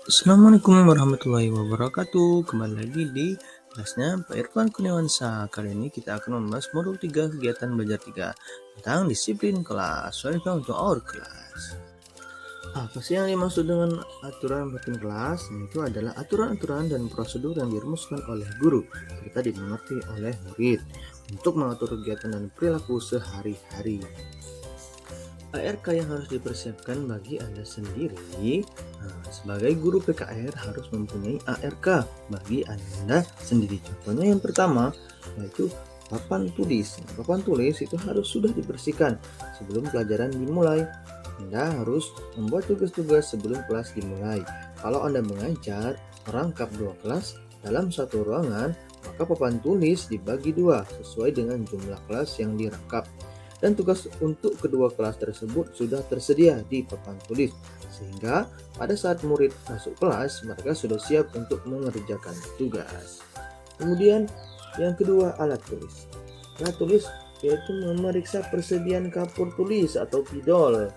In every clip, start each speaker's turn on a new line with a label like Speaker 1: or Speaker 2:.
Speaker 1: Assalamualaikum warahmatullahi wabarakatuh. Kembali lagi di kelasnya Pak Irfan Kurniawansa. Kali ini kita akan membahas modul 3 kegiatan belajar 3 tentang disiplin kelas. Welcome to our class. Apa sih yang dimaksud dengan aturan rutin kelas? Itu adalah aturan-aturan dan prosedur yang dirumuskan oleh guru serta dimengerti oleh murid untuk mengatur kegiatan dan perilaku sehari-hari. ARK yang harus dipersiapkan bagi Anda sendiri. Sebagai guru PKR harus mempunyai ARK bagi Anda sendiri. Contohnya yang pertama yaitu papan tulis. Papan tulis itu harus sudah dibersihkan sebelum pelajaran dimulai. Anda harus membuat tugas-tugas sebelum kelas dimulai. Kalau Anda mengajar merangkap dua kelas dalam satu ruangan, maka papan tulis dibagi dua sesuai dengan jumlah kelas yang dirangkap. Dan tugas untuk kedua kelas tersebut sudah tersedia di papan tulis, sehingga pada saat murid masuk kelas, mereka sudah siap untuk mengerjakan tugas. Kemudian yang kedua, alat tulis. Alat tulis yaitu memeriksa persediaan kapur tulis atau pidol,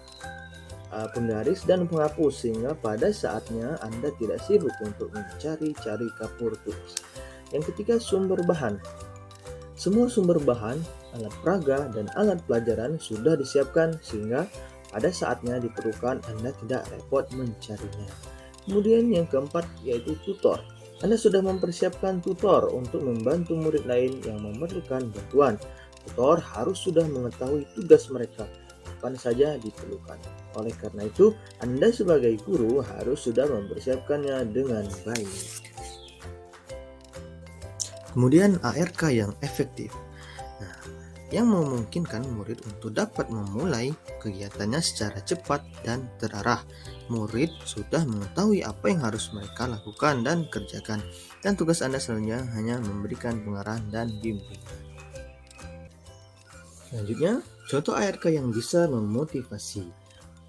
Speaker 1: penggaris dan penghapus, sehingga pada saatnya Anda tidak sibuk untuk mencari-cari kapur tulis. Yang ketiga, sumber bahan. Semua sumber bahan, alat peraga, dan alat pelajaran sudah disiapkan sehingga pada saatnya diperlukan Anda tidak repot mencarinya. Kemudian yang keempat yaitu tutor. Anda sudah mempersiapkan tutor untuk membantu murid lain yang memerlukan bantuan. Tutor harus sudah mengetahui tugas mereka kapan saja diperlukan. Oleh karena itu, Anda sebagai guru harus sudah mempersiapkannya dengan baik. Kemudian ARK yang efektif. Nah, yang memungkinkan murid untuk dapat memulai kegiatannya secara cepat dan terarah. Murid sudah mengetahui apa yang harus mereka lakukan dan kerjakan, dan tugas Anda selanjutnya hanya memberikan pengarahan dan bimbingan. Selanjutnya, contoh ARK yang bisa memotivasi.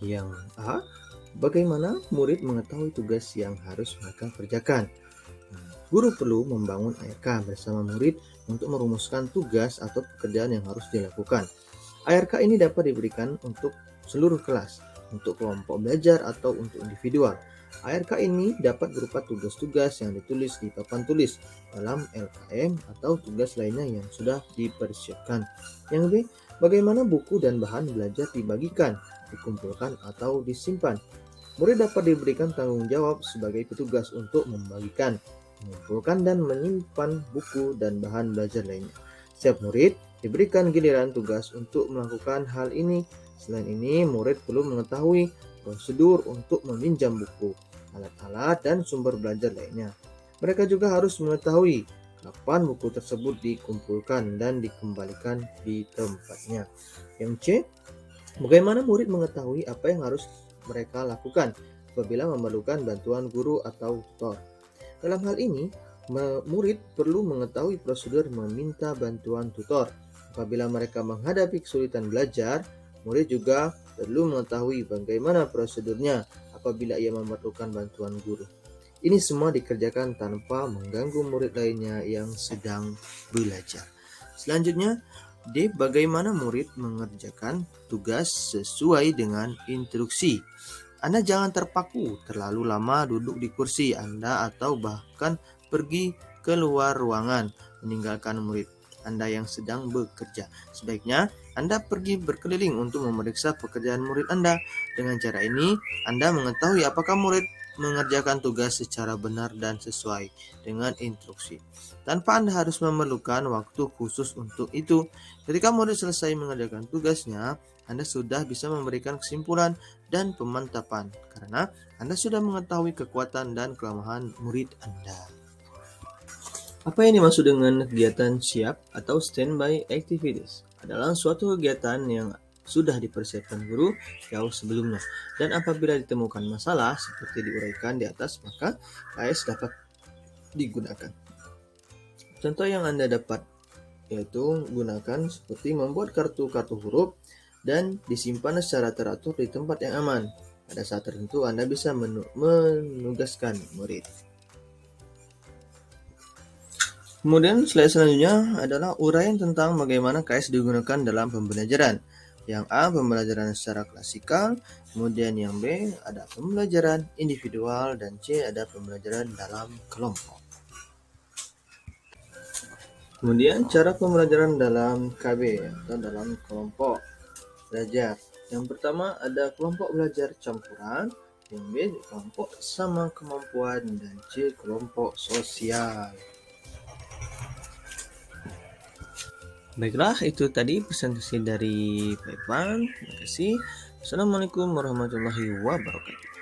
Speaker 1: Yang A, bagaimana murid mengetahui tugas yang harus mereka kerjakan. Guru perlu membangun ARK bersama murid untuk merumuskan tugas atau pekerjaan yang harus dilakukan. ARK ini dapat diberikan untuk seluruh kelas, untuk kelompok belajar atau untuk individual. ARK ini dapat berupa tugas-tugas yang ditulis di papan tulis dalam LKM atau tugas lainnya yang sudah dipersiapkan. Yang B, bagaimana buku dan bahan belajar dibagikan, dikumpulkan atau disimpan. Murid dapat diberikan tanggung jawab sebagai petugas untuk membagikan, mengumpulkan dan menyimpan buku dan bahan belajar lainnya. Setiap murid diberikan giliran tugas untuk melakukan hal ini. Selain ini, murid perlu mengetahui prosedur untuk meminjam buku, alat-alat, dan sumber belajar lainnya. Mereka juga harus mengetahui kapan buku tersebut dikumpulkan dan dikembalikan di tempatnya. Yang C, bagaimana murid mengetahui apa yang harus mereka lakukan apabila memerlukan bantuan guru atau tutor. Dalam hal ini, murid perlu mengetahui prosedur meminta bantuan tutor. Apabila mereka menghadapi kesulitan belajar, murid juga perlu mengetahui bagaimana prosedurnya apabila ia memerlukan bantuan guru. Ini semua dikerjakan tanpa mengganggu murid lainnya yang sedang belajar. Selanjutnya, D. Bagaimana murid mengerjakan tugas sesuai dengan instruksi. Anda jangan terpaku terlalu lama duduk di kursi Anda atau bahkan pergi keluar ruangan meninggalkan murid Anda yang sedang bekerja. Sebaiknya Anda pergi berkeliling untuk memeriksa pekerjaan murid Anda. Dengan cara ini, Anda mengetahui apakah murid mengerjakan tugas secara benar dan sesuai dengan instruksi. Tanpa Anda harus memerlukan waktu khusus untuk itu. Ketika murid selesai mengerjakan tugasnya, Anda sudah bisa memberikan kesimpulan dan pemantapan karena Anda sudah mengetahui kekuatan dan kelemahan murid Anda. Apa yang dimaksud dengan kegiatan siap atau standby activities? Adalah suatu kegiatan yang sudah dipersiapkan guru jauh sebelumnya, dan apabila ditemukan masalah seperti diuraikan di atas, maka KS dapat digunakan. Contoh yang Anda dapat yaitu gunakan seperti membuat kartu-kartu huruf dan disimpan secara teratur di tempat yang aman. Pada saat tertentu Anda bisa menugaskan murid. Kemudian slide selanjutnya adalah uraian tentang bagaimana KS digunakan dalam pembelajaran. Yang A, pembelajaran secara klasikal. Kemudian yang B ada pembelajaran individual dan C ada pembelajaran dalam kelompok. Kemudian cara pembelajaran dalam KB atau dalam kelompok belajar. Yang pertama ada kelompok belajar campuran, yang B kelompok sama kemampuan, dan C kelompok sosial. Baiklah, itu tadi presentasi dari Pak Ivan. Terima kasih. Assalamualaikum warahmatullahi wabarakatuh.